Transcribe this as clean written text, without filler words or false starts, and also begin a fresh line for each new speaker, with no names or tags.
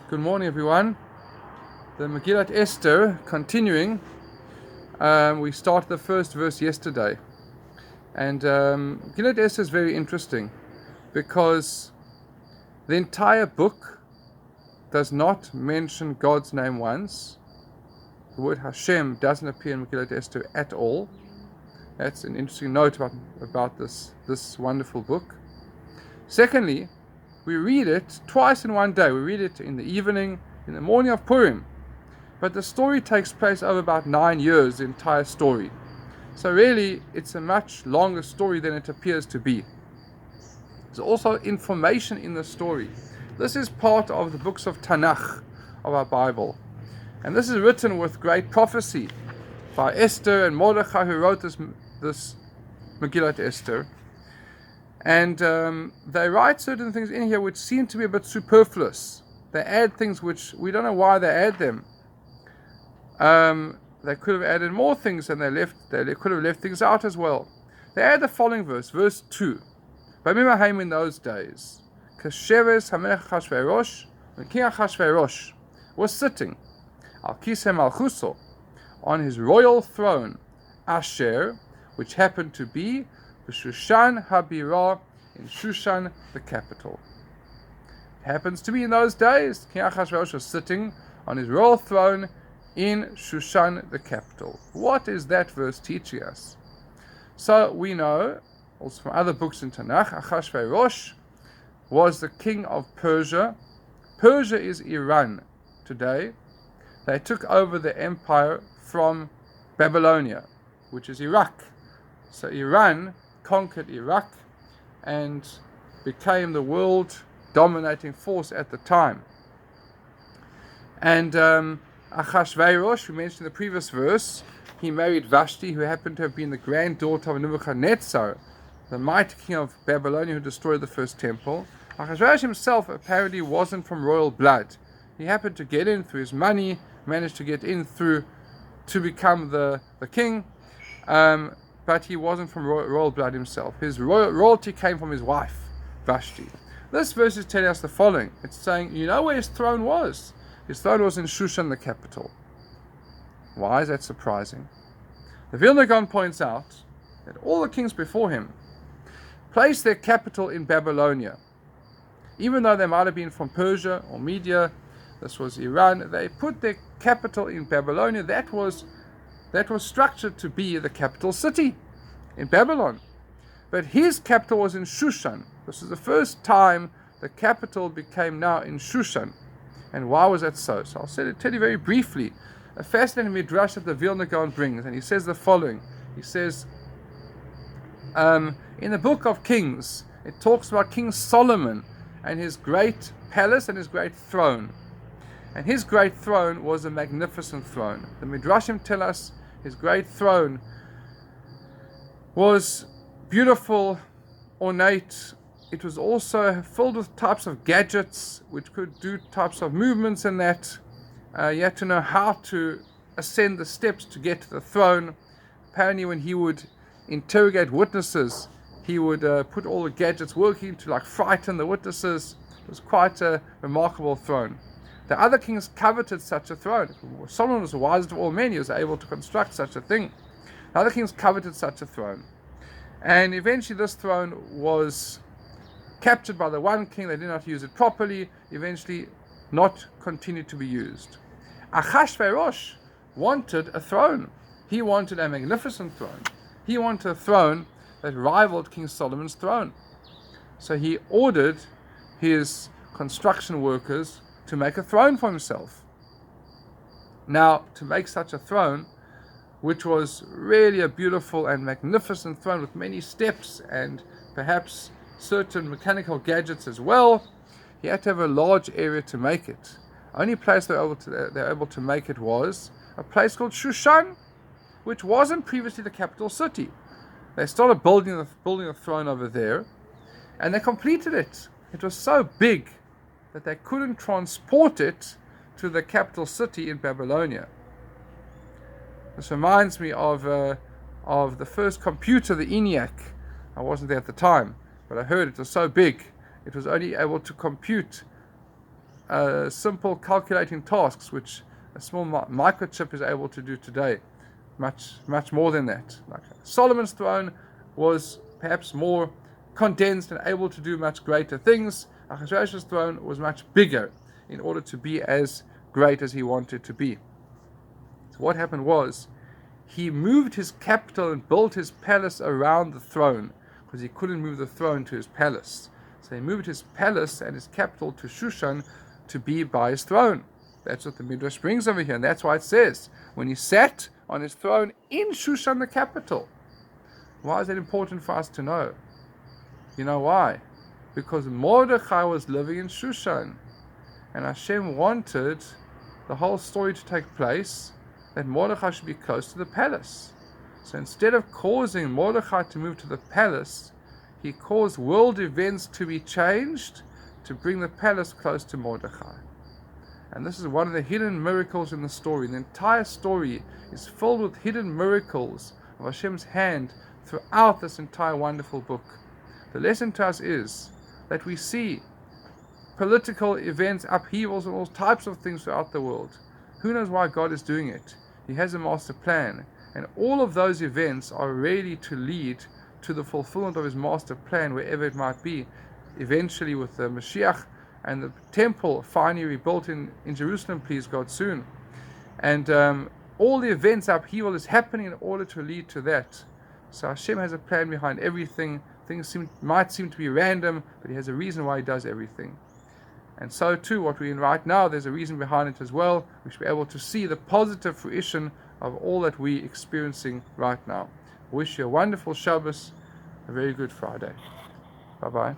Good morning, everyone. The Megillat Esther continuing. We started the first verse yesterday, and Megillat Esther is very interesting because the entire book does not mention God's name once. The word Hashem doesn't appear in Megillat Esther at all. That's an interesting note about this wonderful book. Secondly, we read it twice in one day. We read it in the evening, in the morning of Purim. But the story takes place over about 9 years, the entire story. So really, it's a much longer story than it appears to be. There's also information in the story. This is part of the books of Tanakh, of our Bible. And this is written with great prophecy by Esther and Mordechai, who wrote this Megillat Esther. And they write certain things in here which seem to be a bit superfluous. They add things which we don't know why they add them. They could have added more things, and they could have left things out as well. They add the following verse 2. B'mimahem in those days, Kasheves Hamelech Achashverosh, when King Achashverosh was sitting, Al Kiseh Malchuso, on his royal throne, Asher, which happened to be Shushan Habirah, in Shushan, the capital. It happens to be in those days, King Achashverosh was sitting on his royal throne in Shushan, the capital. What is that verse teaching us? So we know, also from other books in Tanakh, Achashverosh was the king of Persia. Persia is Iran today. They took over the empire from Babylonia, which is Iraq. So Iran conquered Iraq and became the world dominating force at the time. And Achashverosh, we mentioned in the previous verse, he married Vashti, who happened to have been the granddaughter of Nebuchadnezzar, the mighty king of Babylonia who destroyed the first temple. Achashverosh himself apparently wasn't from royal blood. He happened to get in through his money, managed to get in through to become the king, but he wasn't from royal blood himself. His royalty came from his wife, Vashti. This verse is telling us the following. It's saying, you know where his throne was? His throne was in Shushan, the capital. Why is that surprising? The Vilna Gaon points out that all the kings before him placed their capital in Babylonia. Even though they might have been from Persia or Media, this was Iran, they put their capital in Babylonia. That was structured to be the capital city in Babylon. But his capital was in Shushan. This is the first time the capital became now in Shushan. And why was that so? So I'll tell you very briefly a fascinating midrash that the Vilna Gaon brings. And he says the following. He says, in the book of Kings, it talks about King Solomon and his great palace and his great throne. And his great throne was a magnificent throne. The midrashim tell us his great throne was beautiful, ornate. It was also filled with types of gadgets which could do types of movements and that. You had to know how to ascend the steps to get to the throne. Apparently when he would interrogate witnesses, he would put all the gadgets working to frighten the witnesses. It was quite a remarkable throne. The other kings coveted such a throne. Solomon was the wisest of all men. He was able to construct such a thing. The other kings coveted such a throne. And eventually this throne was captured by the one king. They did not use it properly. Eventually not continued to be used. Achashverosh wanted a throne. He wanted a magnificent throne. He wanted a throne that rivaled King Solomon's throne. So he ordered his construction workers to make a throne for himself. Now, to make such a throne, which was really a beautiful and magnificent throne with many steps and perhaps certain mechanical gadgets as well, he had to have a large area to make it. Only place they were able to make it was a place called Shushan, which wasn't previously the capital city. They started building the throne over there, and they completed it. It was so big that they couldn't transport it to the capital city in Babylonia. This reminds me of the first computer, the ENIAC. I wasn't there at the time, but I heard it was so big, it was only able to compute simple calculating tasks, which a small microchip is able to do today. Much more than that. Like Solomon's throne was perhaps more condensed and able to do much greater things. Achashverosh's throne was much bigger in order to be as great as he wanted to be. So what happened was, he moved his capital and built his palace around the throne, because he couldn't move the throne to his palace. So he moved his palace and his capital to Shushan to be by his throne. That's what the Midrash brings over here, and that's why it says, when he sat on his throne in Shushan, the capital. Why is that important for us to know? You know why? Because Mordechai was living in Shushan, and Hashem wanted the whole story to take place that Mordechai should be close to the palace. So instead of causing Mordechai to move to the palace, he caused world events to be changed to bring the palace close to Mordechai. And this is one of the hidden miracles in the story. The entire story is filled with hidden miracles of Hashem's hand throughout this entire wonderful book. The lesson to us is that we see political events, upheavals, and all types of things throughout the world. Who knows why God is doing it? He has a master plan, and all of those events are ready to lead to the fulfillment of his master plan, wherever it might be, eventually with the Mashiach and the temple finally rebuilt in Jerusalem, please God, soon. And all the events, upheaval is happening in order to lead to that. So Hashem has a plan behind everything. Things might seem to be random, but he has a reason why he does everything. And so too, what we're in right now, there's a reason behind it as well. We should be able to see the positive fruition of all that we're experiencing right now. I wish you a wonderful Shabbos, a very good Friday. Bye-bye.